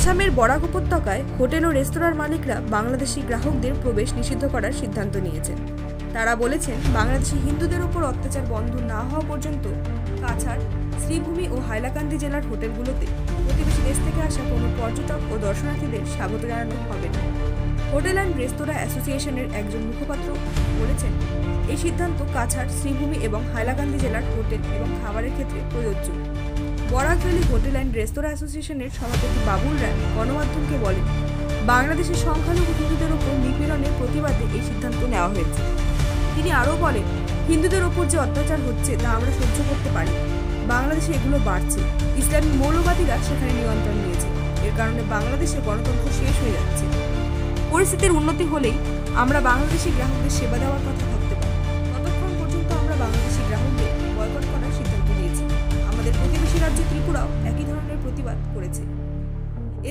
আসামের বরাক উপত্যকায় হোটেল ও রেস্তোরাঁর মালিকরা বাংলাদেশি গ্রাহকদের প্রবেশ নিষিদ্ধ করার সিদ্ধান্ত নিয়েছেন। তারা বলেছেন, বাংলাদেশি হিন্দুদের ওপর অত্যাচার বন্ধ না হওয়া পর্যন্ত কাছাড়, শ্রীভূমি ও হাইলাকান্দি জেলার হোটেলগুলোতে প্রতিবেশী দেশ থেকে আসা কোনো পর্যটক ও দর্শনার্থীদের স্বাগত জানানো হবে না। হোটেল অ্যান্ড রেস্তোরাঁ অ্যাসোসিয়েশনের একজন মুখপাত্র বলেছেন, এই সিদ্ধান্ত কাছাড়, শ্রীভূমি এবং হাইলাকান্দি জেলার হোটেল এবং খাবারের ক্ষেত্রে প্রযোজ্য। বরাক ভ্যালি হোটেল অ্যান্ড রেস্তোরাঁ অ্যাসোসিয়েশনের সভাপতি বাবুল রায় গণমাধ্যমকে বলেন, বাংলাদেশের সংখ্যালঘু হিন্দুদের ওপর নিপীড়নের প্রতিবাদে এই সিদ্ধান্ত নেওয়া হয়েছে। তিনি আরও বলেন, হিন্দুদের ওপর যে অত্যাচার হচ্ছে তা আমরা সহ্য করতে পারি। বাংলাদেশে এগুলো বাড়ছে। ইসলামী মৌলবাদীরা সেখানে নিয়ন্ত্রণ নিয়েছে। এর কারণে বাংলাদেশে গণতন্ত্র শেষ হয়ে যাচ্ছে। পরিস্থিতির উন্নতি হলেই আমরা বাংলাদেশি গ্রাহকদের সেবা দেওয়ার কথা ভাবতে পারি। ততক্ষণ পর্যন্ত আমরা বাংলাদেশি গ্রাহকদের বয়কট করার সিদ্ধান্ত নিয়েছি। আমাদের প্রতিবেশী রাজ্য ত্রিপুরাও একই ধরনের প্রতিবাদ করেছে।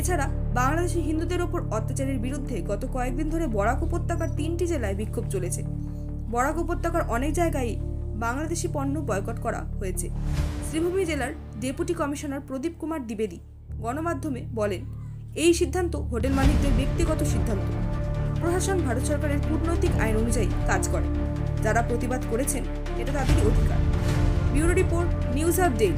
এছাড়া বাংলাদেশি হিন্দুদের ওপর অত্যাচারের বিরুদ্ধে গত কয়েকদিন ধরে বরাক উপত্যকার 3টি জেলায় বিক্ষোভ চলেছে। বরাক উপত্যকার অনেক জায়গায় বাংলাদেশি পণ্য বয়কট করা হয়েছে। শ্রীভূমি জেলার ডেপুটি কমিশনার প্রদীপ কুমার দ্বিবেদী গণমাধ্যমে বলেন, এই সিদ্ধান্ত হোটেল মালিকদের ব্যক্তিগত সিদ্ধান্ত। প্রশাসন ভারত সরকারের কূটনৈতিক আইন অনুযায়ী কাজ করে। যারা প্রতিবাদ করেছেন এটা তাদেরই অধিকার। Bureau report, news update.